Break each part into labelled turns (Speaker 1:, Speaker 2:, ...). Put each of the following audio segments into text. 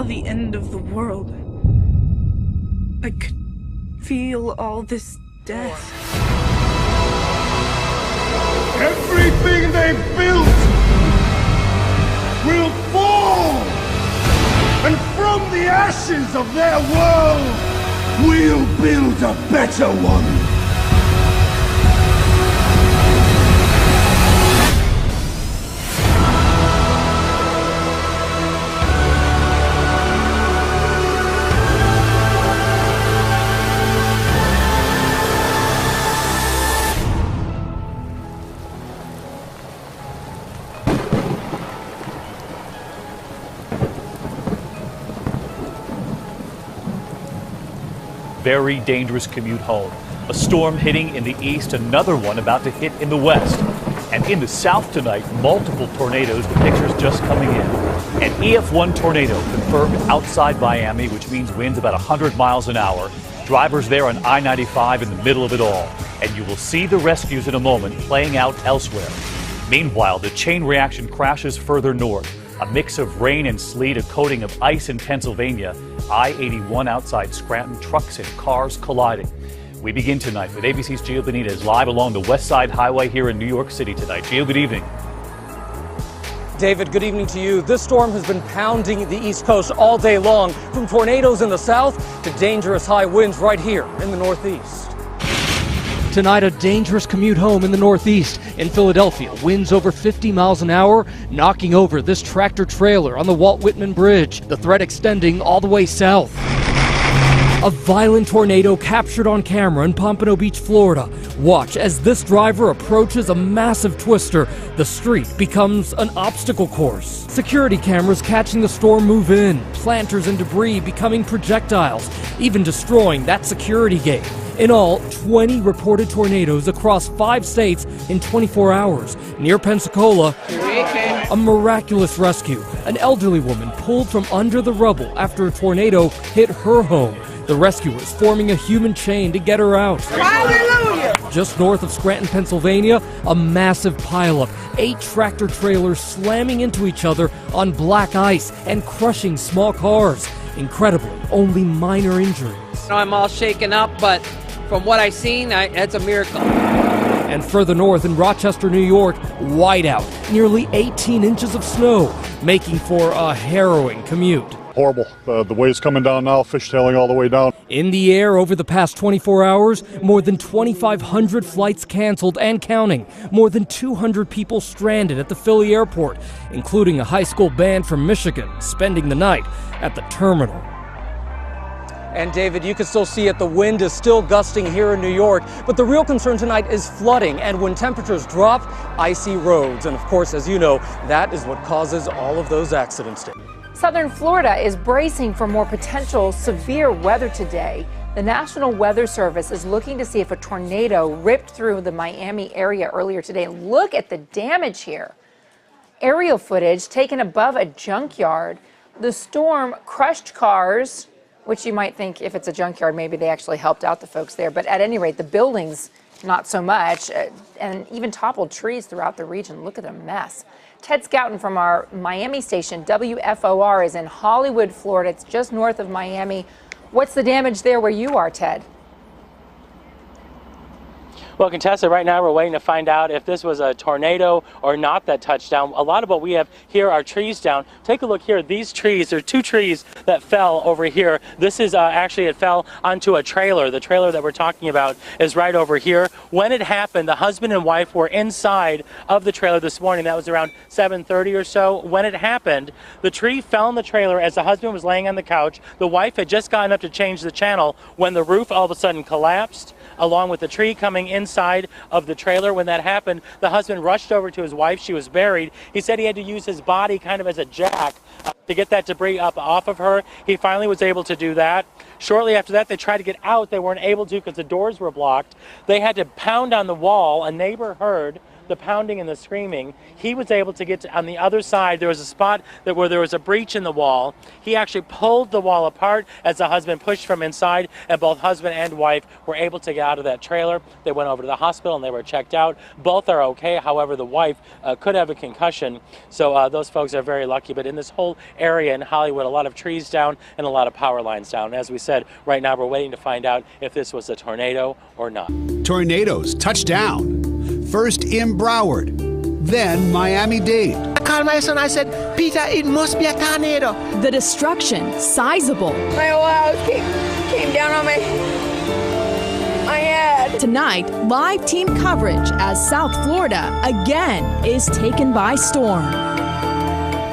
Speaker 1: the end of the world. I could feel all this death.
Speaker 2: Everything they built will fall! And from the ashes of their world, we'll build a better one!
Speaker 3: Very dangerous commute home. A storm hitting in the east, another one about to hit in the west. And in the south tonight, multiple tornadoes, the pictures just coming in. An EF1 tornado confirmed outside Miami, which means winds about 100 miles an hour. Drivers there on I-95 in the middle of it all. And you will see the rescues in a moment playing out elsewhere. Meanwhile, the chain reaction crashes further north. A mix of rain and sleet, a coating of ice in Pennsylvania. I-81 outside Scranton, trucks and cars colliding. We begin tonight with ABC's Gio Benitez live along the West Side Highway here in New York City tonight. Gio, good evening.
Speaker 4: David, good evening to you. This storm has been pounding the East Coast all day long, from tornadoes in the south to dangerous high winds right here in the Northeast.
Speaker 5: Tonight, a dangerous commute home in the Northeast. In Philadelphia, winds over 50 miles an hour, knocking over this tractor trailer on the Walt Whitman Bridge. The threat extending all the way south. A violent tornado captured on camera in Pompano Beach, Florida. Watch as this driver approaches a massive twister. The street becomes an obstacle course. Security cameras catching the storm move in. Planters and debris becoming projectiles, even destroying that security gate. In all, 20 reported tornadoes across 5 states in 24 hours. Near Pensacola, a miraculous rescue. An elderly woman pulled from under the rubble after a tornado hit her home. The rescuers forming a human chain to get her out. Hallelujah! Just north of Scranton, Pennsylvania, a massive pileup. 8 tractor trailers slamming into each other on black ice and crushing small cars. Incredibly, only minor injuries.
Speaker 6: I'm all shaken up, but from what I've seen, it's a miracle.
Speaker 5: And further north in Rochester, New York, whiteout. Nearly 18 inches of snow, making for a harrowing commute.
Speaker 7: Horrible. The wave's coming down now, fishtailing all the way down.
Speaker 5: In the air over the past 24 hours, more than 2,500 flights canceled and counting. More than 200 people stranded at the Philly airport, including a high school band from Michigan spending the night at the terminal.
Speaker 4: And David, you can still see it. The wind is still gusting here in New York. But the real concern tonight is flooding. And when temperatures drop, icy roads. And of course, as you know, that is what causes all of those accidents.
Speaker 8: Southern Florida is bracing for more potential severe weather today. The National Weather Service is looking to see if a tornado ripped through the Miami area earlier today. Look at the damage here. Aerial footage taken above a junkyard. The storm crushed cars, which you might think if it's a junkyard, maybe they actually helped out the folks there. But at any rate, the buildings, not so much, and even toppled trees throughout the region. Look at the mess. Ted Scouten from our Miami station, WFOR, is in Hollywood, Florida. It's just north of Miami. What's the damage there where you are, Ted?
Speaker 9: Well, Contessa, right now we're waiting to find out if this was a tornado or not that touched down. A lot of what we have here are trees down. Take a look here. These trees, there are 2 trees that fell over here. This is actually, it fell onto a trailer. The trailer that we're talking about is right over here. When it happened, the husband and wife were inside of the trailer this morning. That was around 7:30 or so. When it happened, the tree fell in the trailer as the husband was laying on the couch. The wife had just gotten up to change the channel when the roof all of a sudden collapsed, along with the tree coming inside of the trailer. When that happened, the husband rushed over to his wife. She was buried. He said he had to use his body kind of as a jack to get that debris up off of her. He finally was able to do that. Shortly after that, they tried to get out. They weren't able to because the doors were blocked. They had to pound on the wall. A neighbor heard the pounding and the screaming, he was able to get to, on the other side, there was a spot where there was a breach in the wall. He actually pulled the wall apart as the husband pushed from inside, and both husband and wife were able to get out of that trailer. They went over to the hospital and they were checked out. Both are okay. However, the wife could have a concussion. So those folks are very lucky. But in this whole area in Hollywood, a lot of trees down and a lot of power lines down. As we said, right now we're waiting to find out if this was a tornado or not.
Speaker 10: Tornadoes touch down. First in Broward, then Miami-Dade.
Speaker 11: I called my son, I said, Peter, it must be a tornado.
Speaker 12: The destruction, sizable.
Speaker 1: My whole house came down on my head.
Speaker 12: Tonight, live team coverage as South Florida again is taken by storm.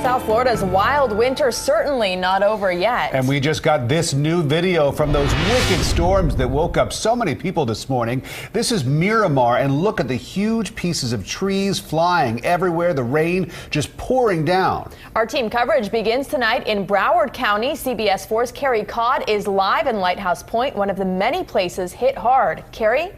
Speaker 8: South Florida's wild winter certainly not over yet.
Speaker 10: And we just got this new video from those wicked storms that woke up so many people this morning. This is Miramar, and look at the huge pieces of trees flying everywhere, the rain just pouring down.
Speaker 8: Our team coverage begins tonight in Broward County. CBS 4's Carrie Codd is live in Lighthouse Point, one of the many places hit hard. Carrie?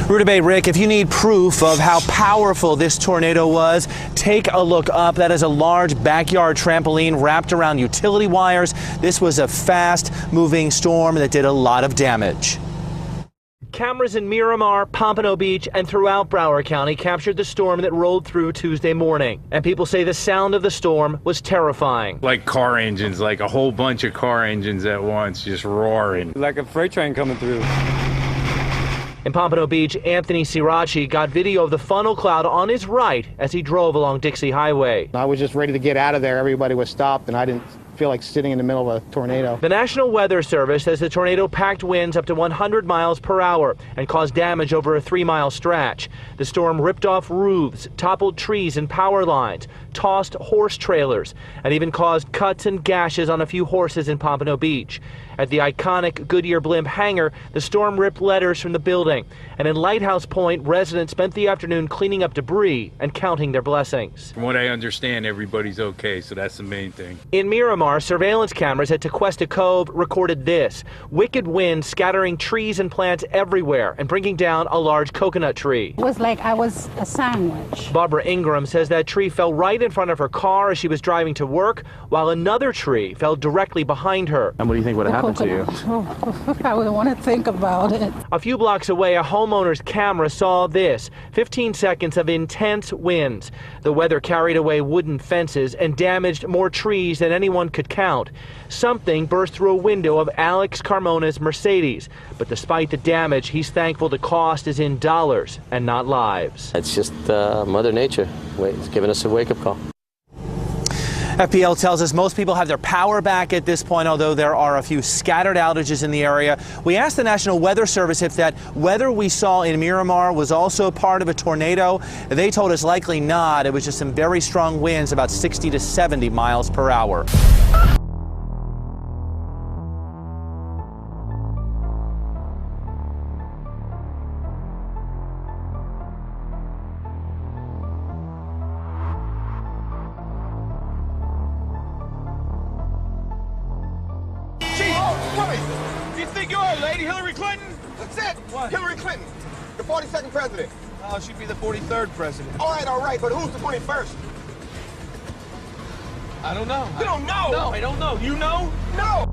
Speaker 11: Ruta Bay, Rick, if you need proof of how powerful this tornado was, take a look up. That is a large backyard trampoline wrapped around utility wires. This was a fast-moving storm that did a lot of damage.
Speaker 13: Cameras in Miramar, Pompano Beach, and throughout Broward County captured the storm that rolled through Tuesday morning. And people say the sound of the storm was terrifying.
Speaker 14: Like car engines, like a whole bunch of car engines at once, just roaring. Like a freight train coming through.
Speaker 13: In Pompano Beach, Anthony Sirachi got video of the funnel cloud on his right as he drove along Dixie Highway.
Speaker 15: I was just ready to get out of there. Everybody was stopped, and I didn't feel like sitting in the middle of a tornado.
Speaker 13: The National Weather Service says the tornado packed winds up to 100 miles per hour and caused damage over a 3-mile stretch. The storm ripped off roofs, toppled trees and power lines, tossed horse trailers, and even caused cuts and gashes on a few horses in Pompano Beach. At the iconic Goodyear blimp hangar, the storm ripped letters from the building. And in Lighthouse Point, residents spent the afternoon cleaning up debris and counting their blessings.
Speaker 14: From what I understand, everybody's okay, so that's the main thing.
Speaker 13: In Miramar, surveillance cameras at Tequesta Cove recorded this: wicked winds scattering trees and plants everywhere and bringing down a large coconut tree.
Speaker 16: It was like I was a sandwich.
Speaker 13: Barbara Ingram says that tree fell right in front of her car as she was driving to work, while another tree fell directly behind her.
Speaker 11: And what do you think would have happened to you?
Speaker 16: Oh, I wouldn't want to think about it.
Speaker 13: A few blocks away, a homeowner's camera saw this: 15 seconds of intense winds. The weather carried away wooden fences and damaged more trees than anyone could count. Something burst through a window of Alex Carmona's Mercedes. But despite the damage, he's thankful the cost is in dollars and not lives.
Speaker 17: It's just Mother Nature. It's giving us a wake-up call.
Speaker 11: FPL tells us most people have their power back at this point, although there are a few scattered outages in the area. We asked the National Weather Service if that weather we saw in Miramar was also part of a tornado. They told us likely not. It was just some very strong winds, about 60 to 70 miles per hour.
Speaker 2: Hillary Clinton? That's it. What? Hillary Clinton, the 42nd president.
Speaker 18: Oh, she'd be the 43rd president.
Speaker 2: All right, but who's the 21st?
Speaker 18: I don't know.
Speaker 2: You don't know?
Speaker 18: No, I don't know. You know?
Speaker 2: No!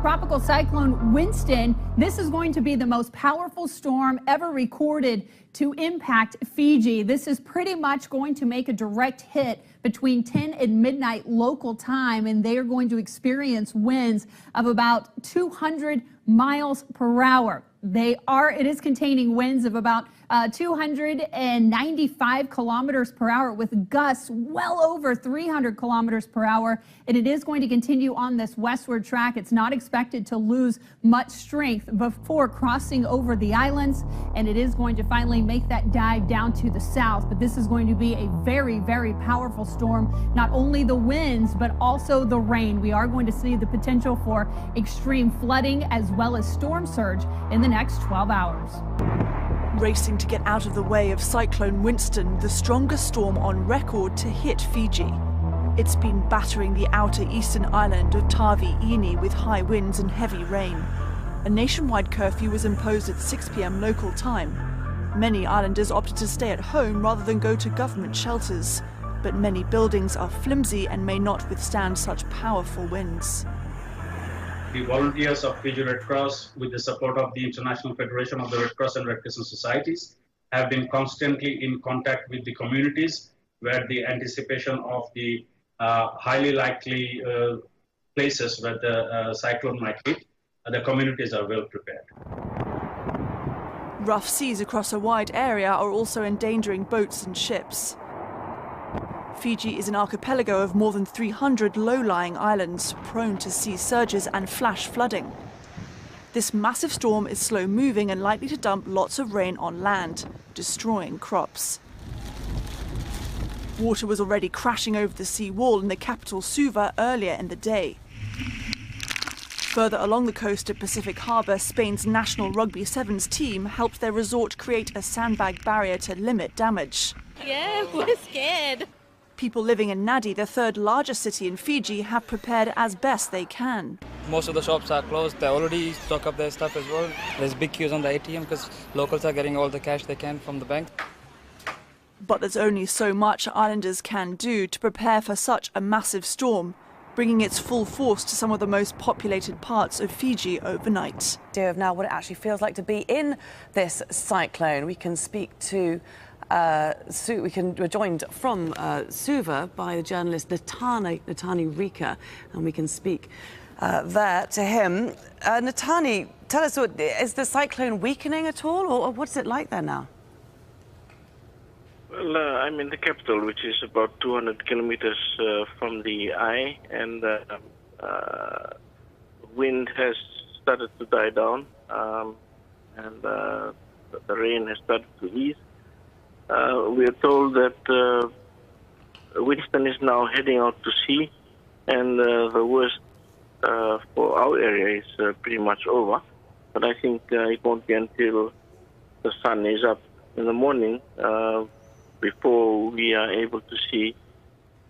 Speaker 19: Tropical cyclone Winston, this is going to be the most powerful storm ever recorded to impact Fiji. This is pretty much going to make a direct hit between 10 and midnight local time, and they are going to experience winds of about 200 miles per hour. It is containing winds of about 295 kilometers per hour with gusts well over 300 kilometers per hour. And it is going to continue on this westward track. It's not expected to lose much strength before crossing over the islands. And it is going to finally make that dive down to the south. But this is going to be a very, very powerful storm. Not only the winds, but also the rain. We are going to see the potential for extreme flooding as well as storm surge in the next 12 hours.
Speaker 20: Racing to get out of the way of Cyclone Winston, the strongest storm on record to hit Fiji. It's been battering the outer eastern island of Tavi-Ini with high winds and heavy rain. A nationwide curfew was imposed at 6 p.m. local time. Many islanders opted to stay at home rather than go to government shelters. But many buildings are flimsy and may not withstand such powerful winds.
Speaker 21: The volunteers of Fiji Red Cross, with the support of the International Federation of the Red Cross and Red Crescent Societies, have been constantly in contact with the communities where the anticipation of the highly likely places where the cyclone might hit, the communities are well prepared.
Speaker 20: Rough seas across a wide area are also endangering boats and ships. Fiji is an archipelago of more than 300 low-lying islands, prone to sea surges and flash flooding. This massive storm is slow-moving and likely to dump lots of rain on land, destroying crops. Water was already crashing over the sea wall in the capital Suva earlier in the day. Further along the coast at Pacific Harbour, Spain's national rugby sevens team helped their resort create a sandbag barrier to limit damage.
Speaker 22: Yeah, we're scared.
Speaker 20: People living in Nadi, the third largest city in Fiji, have prepared as best they can.
Speaker 23: Most of the shops are closed. They already stock up their stuff as well. There's big queues on the ATM because locals are getting all the cash they can from the bank.
Speaker 20: But there's only so much islanders can do to prepare for such a massive storm, bringing its full force to some of the most populated parts of Fiji overnight.
Speaker 24: Of now what it actually feels like to be in this cyclone. We can speak to we're joined from Suva by the journalist Natani Rika, and we can speak there to him. Natani, tell us, is the cyclone weakening at all, or what's it like there now?
Speaker 25: Well, I'm in the capital, which is about 200 kilometers from the eye, and wind has started to die down, and the rain has started to ease. We are told that Winston is now heading out to sea, and the worst for our area is pretty much over. But I think it won't be until the sun is up in the morning before we are able to see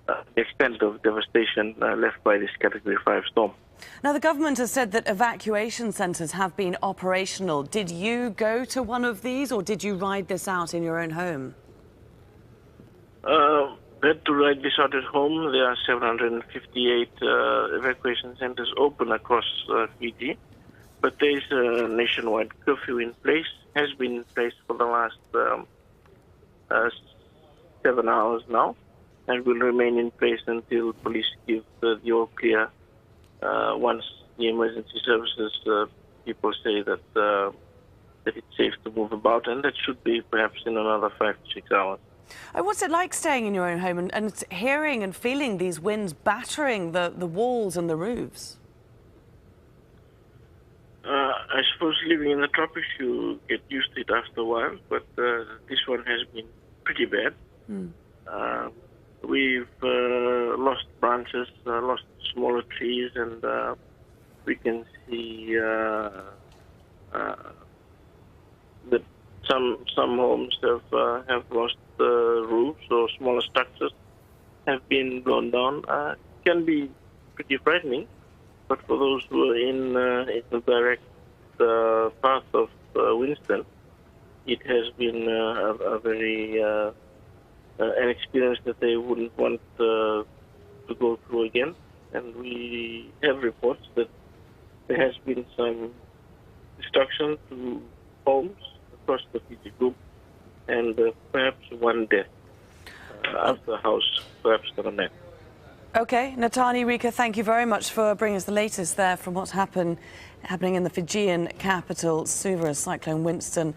Speaker 25: the extent of devastation left by this Category 5 storm.
Speaker 24: Now, the government has said that evacuation centres have been operational. Did you go to one of these, or did you ride this out in your own home?
Speaker 25: We had to ride this out at home. There are 758 evacuation centres open across Fiji, but there is a nationwide curfew in place, has been in place for the last 7 hours now, and will remain in place until police give the all clear. Once the emergency services people say that it's safe to move about, and that should be perhaps in another 5 to 6 hours.
Speaker 24: What's it like staying in your own home and hearing and feeling these winds battering the walls and the roofs?
Speaker 25: I suppose living in the tropics, you get used to it after a while, but this one has been pretty bad. We've lost branches, lost smaller trees, and we can see that some homes have lost roofs, or smaller structures have been blown down. It can be pretty frightening, but for those who are in the direct path of Winston, it has been a very an experience that they wouldn't want to go through again. And we have reports that there has been some destruction to homes across the Fiji group, and perhaps one death after the house perhaps got a net.
Speaker 24: Okay, Natani, Rika, thank you very much for bringing us the latest there from what's happening in the Fijian capital, Suva, as Cyclone Winston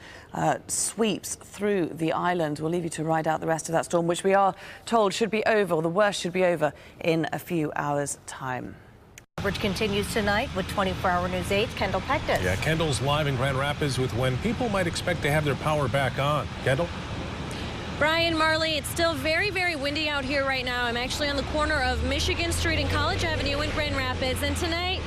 Speaker 24: sweeps through the island. We'll leave you to ride out the rest of that storm, which we are told should be over, or the worst should be over, in a few hours' time.
Speaker 3: Coverage continues tonight with 24-hour News 8's Kendall Pectus.
Speaker 4: Yeah, Kendall's live in Grand Rapids with when people might expect to have their power back on. Kendall?
Speaker 22: Brian, Marley, it's still very, very windy out here right now. I'm actually on the corner of Michigan Street and College Avenue in Grand Rapids, and tonight,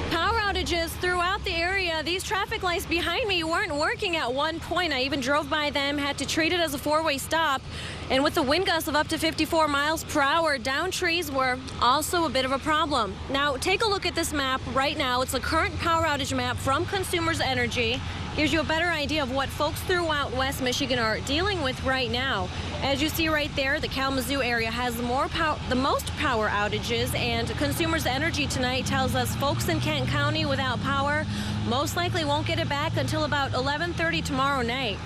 Speaker 22: power outages throughout the area. These traffic lights behind me weren't working at one point. I even drove by them, had to treat it as a four-way stop. And with the wind gusts of up to 54 miles per hour, down trees were also a bit of a problem. Now, take a look at this map right now. It's a current power outage map from Consumers Energy. Gives you a better idea of what folks throughout West Michigan are dealing with right now. As you see right there, the Kalamazoo area has the most power outages, and Consumers Energy tonight tells us folks in Kent County without power most likely won't get it back until about 11:30 tomorrow night.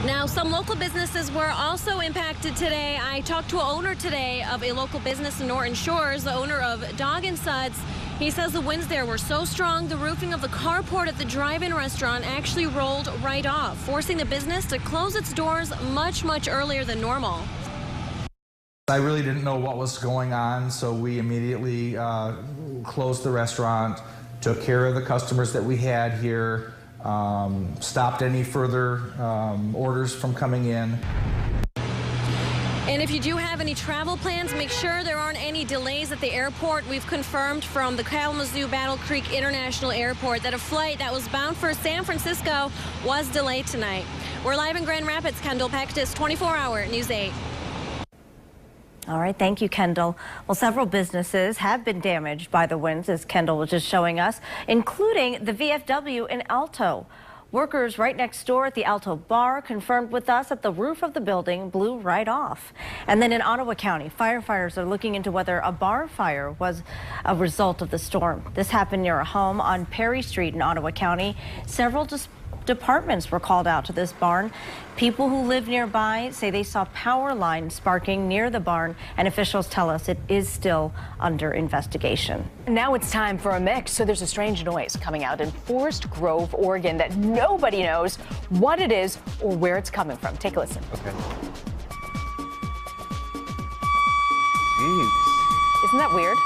Speaker 22: Now, some local businesses were also impacted today. I talked to an owner today of a local business in Norton Shores, the owner of Dog and Suds. He says the winds there were so strong, the roofing of the carport at the drive-in restaurant actually rolled right off, forcing the business to close its doors much, much earlier than normal.
Speaker 5: I really didn't know what was going on, so we immediately closed the restaurant, took care of the customers that we had here, stopped any further orders from coming in.
Speaker 22: And if you do have any travel plans, make sure there aren't any delays at the airport. We've confirmed from the Kalamazoo Battle Creek International Airport that a flight that was bound for San Francisco was delayed tonight. We're live in Grand Rapids. Kendall Pectus, 24-hour News 8.
Speaker 3: All right, thank you, Kendall. Well, several businesses have been damaged by the winds, as Kendall was just showing us, including the VFW in Alto. Workers right next door at the Alto Bar confirmed with us that the roof of the building blew right off. And then in Ottawa County, firefighters are looking into whether a barn fire was a result of the storm. This happened near a home on Perry Street in Ottawa County. Several departments were called out to this barn. People who live nearby say they saw power lines sparking near the barn, and officials tell us it is still under investigation.
Speaker 8: Now it's time for a mix. So there's a strange noise coming out in Forest Grove, Oregon, that nobody knows what it is or where it's coming from. Take a listen.
Speaker 6: Okay.
Speaker 8: Isn't that weird?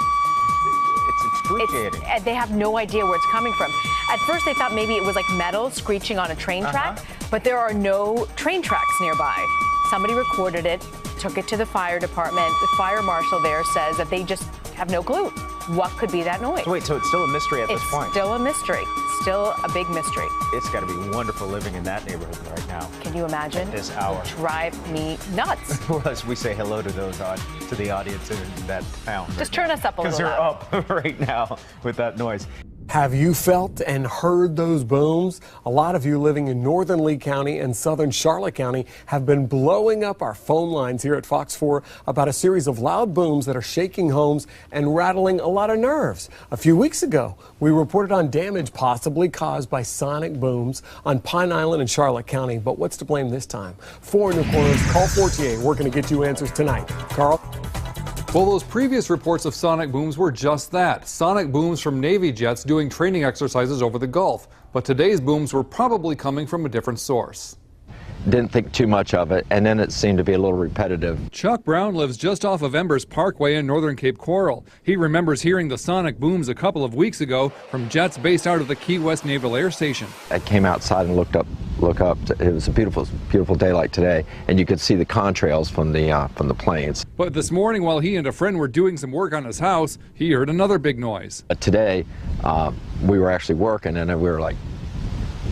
Speaker 6: It's excruciating.
Speaker 8: They have no idea where it's coming from. At first, they thought maybe it was like metal screeching on a train track, but there are no train tracks nearby. Somebody recorded it, took it to the fire department. The fire marshal there says that they just have no clue what could be that noise.
Speaker 6: Wait, so it's still a mystery at this point?
Speaker 8: It's still a mystery. Still a big mystery.
Speaker 6: It's got to be wonderful living in that neighborhood right now.
Speaker 8: Can you imagine?
Speaker 6: At this hour.
Speaker 8: Drive me nuts.
Speaker 6: Well, as we say hello to the audience in that town.
Speaker 8: Just turn us up a little.
Speaker 6: Because they're up right now with that noise.
Speaker 7: Have you felt and heard those booms? A lot of you living in northern Lee County and southern Charlotte County have been blowing up our phone lines here at Fox 4 about a series of loud booms that are shaking homes and rattling a lot of nerves. A few weeks ago, we reported on damage possibly caused by sonic booms on Pine Island in Charlotte County. But what's to blame this time? 4 new corners, call 4TA. We're going to get you answers tonight. Carl?
Speaker 26: Well, those previous reports of sonic booms were just that, sonic booms from Navy jets doing training exercises over the Gulf. But today's booms were probably coming from a different source.
Speaker 27: Didn't think too much of it, and then it seemed to be a little repetitive.
Speaker 26: Chuck Brown lives just off of Embers Parkway in northern Cape Coral. He remembers hearing the sonic booms a couple of weeks ago from jets based out of the Key West Naval Air Station.
Speaker 27: I came outside and looked up. It was a beautiful day like today, and you could see the contrails from the planes.
Speaker 26: But this morning, while he and a friend were doing some work on his house, he heard another big noise.
Speaker 27: Today, we were actually working, and we were like,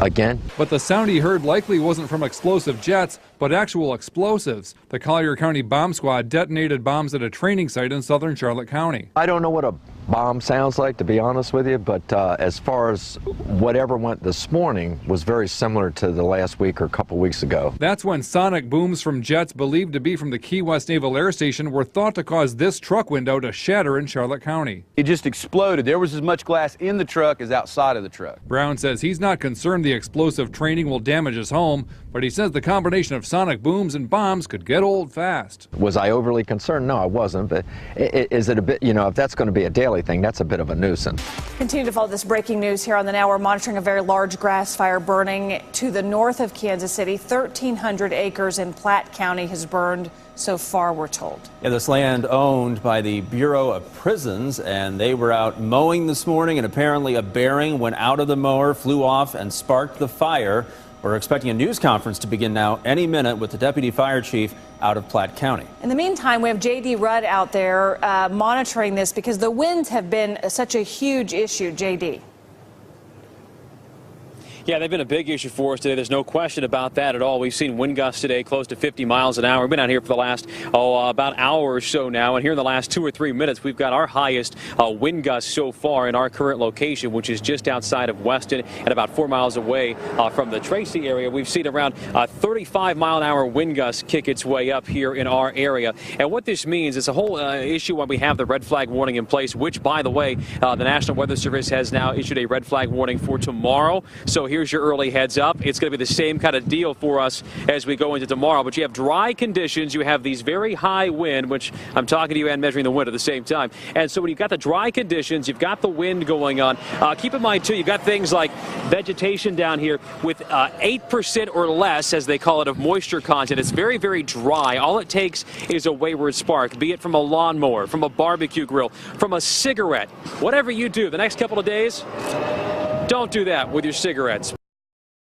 Speaker 27: again?
Speaker 26: But the sound he heard likely wasn't from explosive jets, but actual explosives. The Collier County Bomb Squad detonated bombs at a training site in southern Charlotte County.
Speaker 27: I don't know what a bomb sounds like, to be honest with you, but as far as whatever went this morning was very similar to the last week or a couple weeks ago.
Speaker 26: That's when sonic booms from jets believed to be from the Key West Naval Air Station were thought to cause this truck window to shatter in Charlotte County.
Speaker 28: It just exploded. There was as much glass in the truck as outside of the truck.
Speaker 26: Brown says he's not concerned the explosive training will damage his home, but he says the combination of sonic booms and bombs could get old fast.
Speaker 27: Was I overly concerned? No, I wasn't. But is it a bit, if that's going to be a daily thing, that's a bit of a nuisance.
Speaker 1: Continue to follow this breaking news here on the Now. We're monitoring a very large grass fire burning to the north of Kansas City. 1,300 acres in Platte County has burned so far, we're told.
Speaker 9: Yeah, this land owned by the Bureau of Prisons, and they were out mowing this morning, and apparently a bearing went out of the mower, flew off, and sparked the fire. We're expecting a news conference to begin now any minute with the deputy fire chief out of Platte County.
Speaker 1: In the meantime, we have J.D. Rudd out there monitoring this because the winds have been such a huge issue. J.D.
Speaker 10: Yeah, they've been a big issue for us today. There's no question about that at all. We've seen wind gusts today close to 50 miles an hour. We've been out here for the last, about an hour or so now. And here in the last 2 or 3 minutes, we've got our highest wind gusts so far in our current location, which is just outside of Weston and about 4 miles away from the Tracy area. We've seen around 35-mile-an-hour wind gusts kick its way up here in our area. And what this means is a whole issue when we have the red flag warning in place, which, by the way, the National Weather Service has now issued a red flag warning for tomorrow. So here's your early heads up. It's going to be the same kind of deal for us as we go into tomorrow. But you have dry conditions. You have these very high wind, which I'm talking to you and measuring the wind at the same time. And so when you've got the dry conditions, you've got the wind going on. Keep in mind, too, you've got things like vegetation down here with 8% or less, as they call it, of moisture content. It's very, very dry. All it takes is a wayward spark, be it from a lawnmower, from a barbecue grill, from a cigarette. Whatever you do the next couple of days, don't do that with your cigarettes.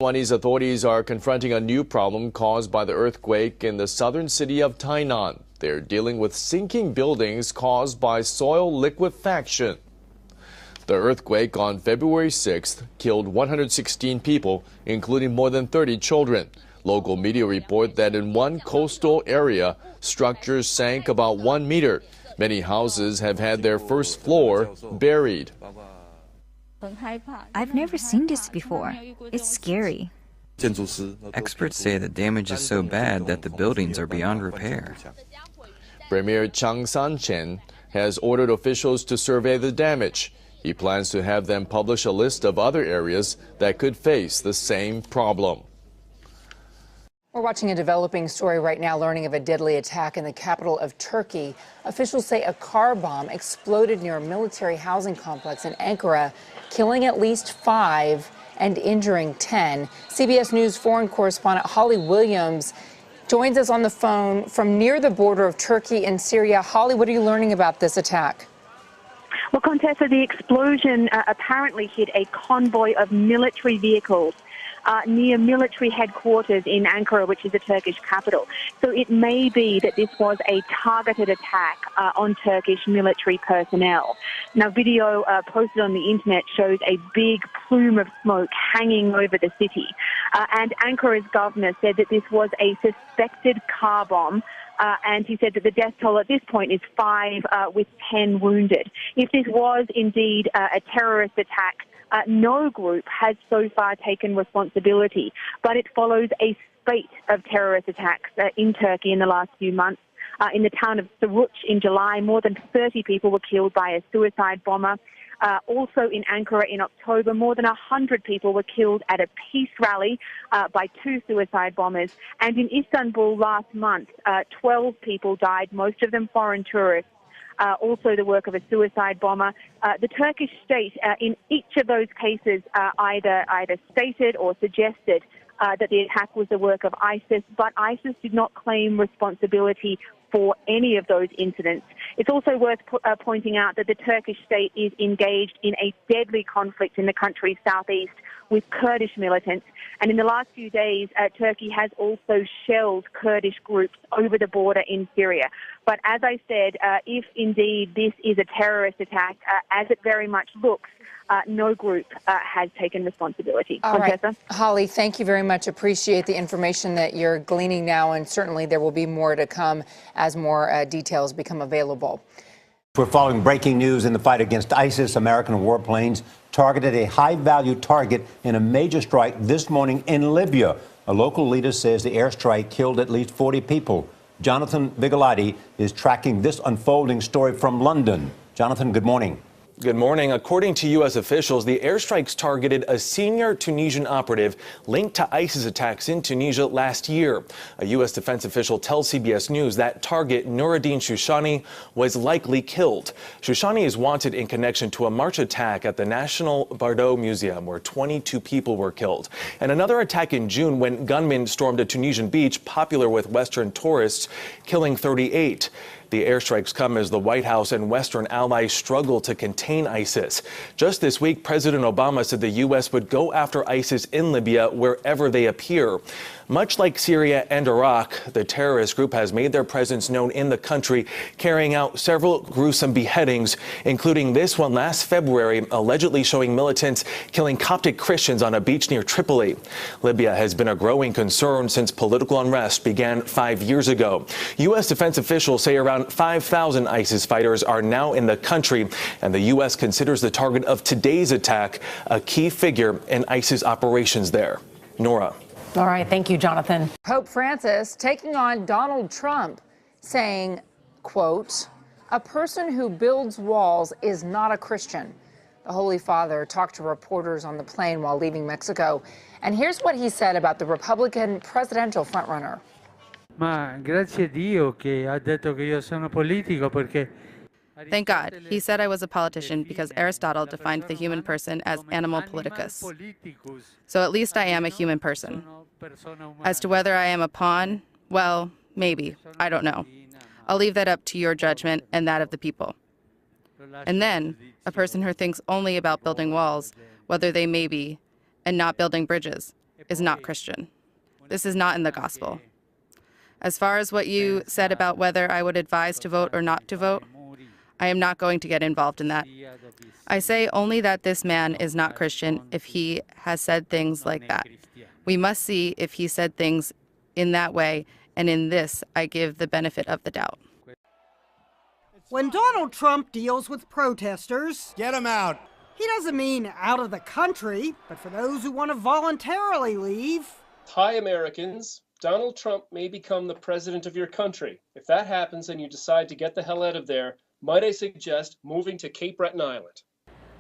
Speaker 12: Taiwanese authorities are confronting a new problem caused by the earthquake in the southern city of Tainan. They're dealing with sinking buildings caused by soil liquefaction. The earthquake on February 6th killed 116 people, including more than 30 children. Local media report that in one coastal area, structures sank about 1 meter. Many houses have had their first floor buried.
Speaker 13: I've never seen this before. It's scary.
Speaker 14: Experts say the damage is so bad that the buildings are beyond repair.
Speaker 12: Premier Chang San-chen has ordered officials to survey the damage. He plans to have them publish a list of other areas that could face the same problem.
Speaker 8: We're watching a developing story right now, learning of a deadly attack in the capital of Turkey. Officials say a car bomb exploded near a military housing complex in Ankara, killing at least 5 and injuring 10. CBS News foreign correspondent Holly Williams joins us on the phone from near the border of Turkey and Syria. Holly, what are you learning about this attack?
Speaker 15: Well, Contessa, the explosion apparently hit a convoy of military vehicles near military headquarters in Ankara, which is the Turkish capital. So it may be that this was a targeted attack on Turkish military personnel. Now, video posted on the internet shows a big plume of smoke hanging over the city. And Ankara's governor said that this was a suspected car bomb. And he said that the death toll at this point is 5 with 10 wounded. If this was indeed a terrorist attack, no group has so far taken responsibility, but it follows a spate of terrorist attacks in Turkey in the last few months. In the town of Suruç in July, more than 30 people were killed by a suicide bomber. Also in Ankara in October, more than 100 people were killed at a peace rally by 2 suicide bombers. And in Istanbul last month, 12 people died, most of them foreign tourists. Also the work of a suicide bomber. The Turkish state, in each of those cases, either stated or suggested that the attack was the work of ISIS, but ISIS did not claim responsibility for any of those incidents. It's also worth pointing out that the Turkish state is engaged in a deadly conflict in the country's southeast with Kurdish militants. And in the last few days, Turkey has also shelled Kurdish groups over the border in Syria. But as I said, if indeed this is a terrorist attack, as it very much looks, no group has taken responsibility.
Speaker 8: All right, Holly, thank you very much. Appreciate the information that you're gleaning now, and certainly there will be more to come as more details become available.
Speaker 16: We're following breaking news in the fight against ISIS. American warplanes targeted a high-value target in a major strike this morning in Libya. A local leader says the airstrike killed at least 40 people. Jonathan Vigilati is tracking this unfolding story from London. Jonathan, good morning.
Speaker 2: Good morning. According to U.S. officials, the airstrikes targeted a senior Tunisian operative linked to ISIS attacks in Tunisia last year. A U.S. defense official tells CBS News that target Noureddin Shoushani was likely killed. Shoushani is wanted in connection to a March attack at the National Bardo Museum, where 22 people were killed, and another attack in June when gunmen stormed a Tunisian beach popular with Western tourists, killing 38. The airstrikes come as the White House and Western allies struggle to contain ISIS. Just this week, President Obama said the U.S. would go after ISIS in Libya wherever they appear. Much like Syria and Iraq, the terrorist group has made their presence known in the country, carrying out several gruesome beheadings, including this one last February, allegedly showing militants killing Coptic Christians on a beach near Tripoli. Libya has been a growing concern since political unrest began 5 years ago. U.S. defense officials say around 5,000 ISIS fighters are now in the country, and the U.S. considers the target of today's attack a key figure in ISIS operations there. Nora.
Speaker 8: All right, thank you, Jonathan. Pope Francis taking on Donald Trump, saying, quote, "A person who builds walls is not a Christian." The Holy Father talked to reporters on the plane while leaving Mexico. And here's what he said about the Republican presidential frontrunner.
Speaker 11: Ma grazie a Dio che ha detto che io sono politico perché
Speaker 17: Thank God. He said I was a politician because Aristotle defined the human person as animal politicus. So at least I am a human person. As to whether I am a pawn, well, maybe. I don't know. I'll leave that up to your judgment and that of the people. And then, a person who thinks only about building walls, whether they may be, and not building bridges, is not Christian. This is not in the gospel. As far as what you said about whether I would advise to vote or not to vote, I am not going to get involved in that. I say only that this man is not Christian if he has said things like that. We must see if he said things in that way, and in this, I give the benefit of the doubt.
Speaker 18: When Donald Trump deals with protesters, get him out. He doesn't mean out of the country, but for those who want to voluntarily leave.
Speaker 19: Hi, Americans. Donald Trump may become the president of your country. If that happens and you decide to get the hell out of there, might I suggest moving to Cape Breton Island?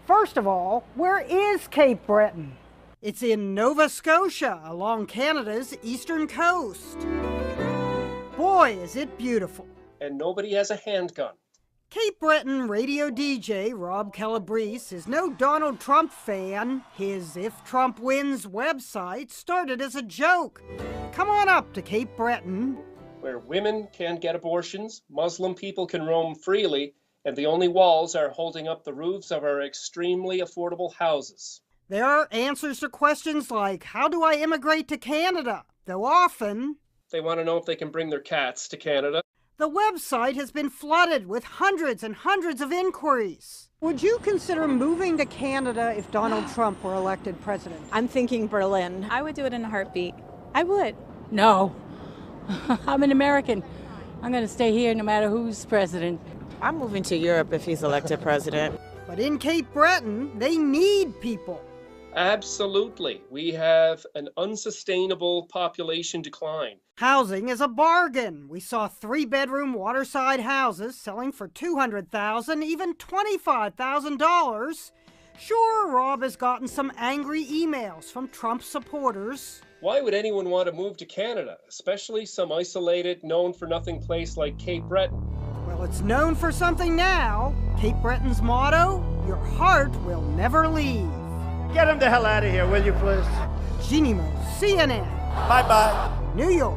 Speaker 18: First of all, where is Cape Breton? It's in Nova Scotia, along Canada's eastern coast. Boy, is it beautiful.
Speaker 19: And nobody has a handgun.
Speaker 18: Cape Breton radio DJ Rob Calabrese is no Donald Trump fan. His If Trump Wins website started as a joke. Come on up to Cape Breton,
Speaker 19: where women can get abortions, Muslim people can roam freely, and the only walls are holding up the roofs of our extremely affordable houses.
Speaker 18: There are answers to questions like, how do I immigrate to Canada? Though often,
Speaker 19: they want to know if they can bring their cats to Canada.
Speaker 18: The website has been flooded with hundreds and hundreds of inquiries. Would you consider moving to Canada if Donald Trump were elected president?
Speaker 20: I'm thinking Berlin. I would do it in a heartbeat. I would. No. I'm an American. I'm going to stay here no matter who's president.
Speaker 21: I'm moving to Europe if he's elected president.
Speaker 18: But in Cape Breton, they need people.
Speaker 19: Absolutely. We have an unsustainable population decline.
Speaker 18: Housing is a bargain. We saw 3-bedroom waterside houses selling for $200,000, even $25,000. Sure, Rob has gotten some angry emails from Trump supporters.
Speaker 19: Why would anyone want to move to Canada, especially some isolated, known-for-nothing place like Cape Breton?
Speaker 18: Well, it's known for something now. Cape Breton's motto, your heart will never leave.
Speaker 23: Get him the hell out of here, will you, please?
Speaker 18: Jeannie Mo, CNN.
Speaker 23: Bye-bye.
Speaker 18: New York.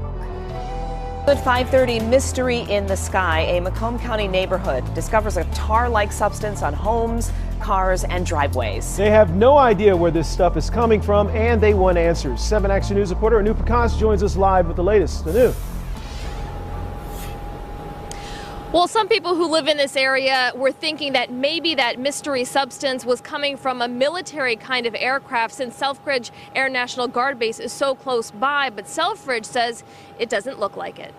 Speaker 29: At 5:30, mystery in the sky. A Macomb County neighborhood discovers a tar-like substance on homes, cars, and driveways.
Speaker 30: They have no idea where this stuff is coming from, and they want answers. 7 Action News reporter Anu Prakash joins us live with the latest. Anu.
Speaker 31: Well, some people who live in this area were thinking that maybe that mystery substance was coming from a military kind of aircraft since Selfridge Air National Guard Base is so close by, but Selfridge says it doesn't look like it.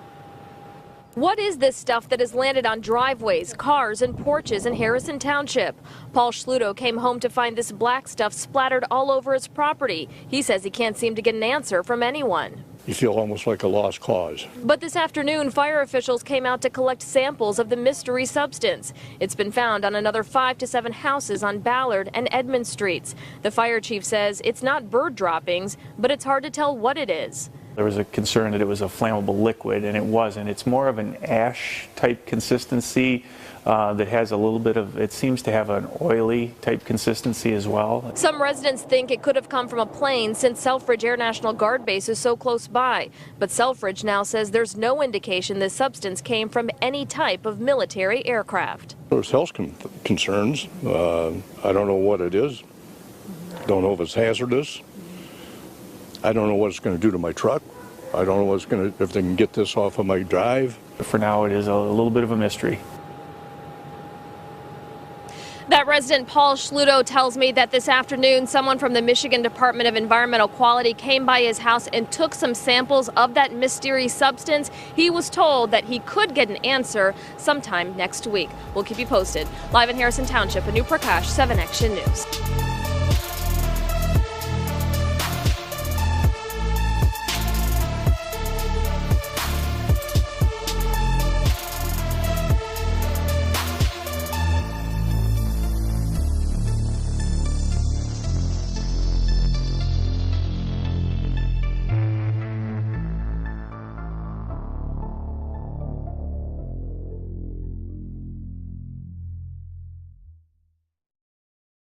Speaker 31: What is this stuff that has landed on driveways, cars, and porches in Harrison Township? Paul Schluto came home to find this black stuff splattered all over his property. He says he can't seem to get an answer from anyone.
Speaker 3: you feel almost like a lost cause.
Speaker 31: But this afternoon, fire officials came out to collect samples of the mystery substance. It's been found on another 5 to 7 houses on Ballard and Edmond Streets. The fire chief says it's not bird droppings, but it's hard to tell what it is.
Speaker 4: There was a concern that it was a flammable liquid, and it wasn't. It's more of an ash-type consistency that has a little bit of, it seems to have an oily type consistency as well.
Speaker 31: Some residents think it could have come from a plane since Selfridge Air National Guard Base is so close by. But Selfridge now says there's no indication this substance came from any type of military aircraft.
Speaker 3: There's health concerns. I don't know what it is. Don't know if it's hazardous. I don't know what it's going to do to my truck. I don't know what's going to, if they can get this off of my drive.
Speaker 4: For now, it is a little bit of a mystery.
Speaker 31: That resident Paul Schluto tells me that this afternoon someone from the Michigan Department of Environmental Quality came by his house and took some samples of that mystery substance. He was told that he could get an answer sometime next week. We'll keep you posted. Live in Harrison Township, Anu Prakash, 7 Action News.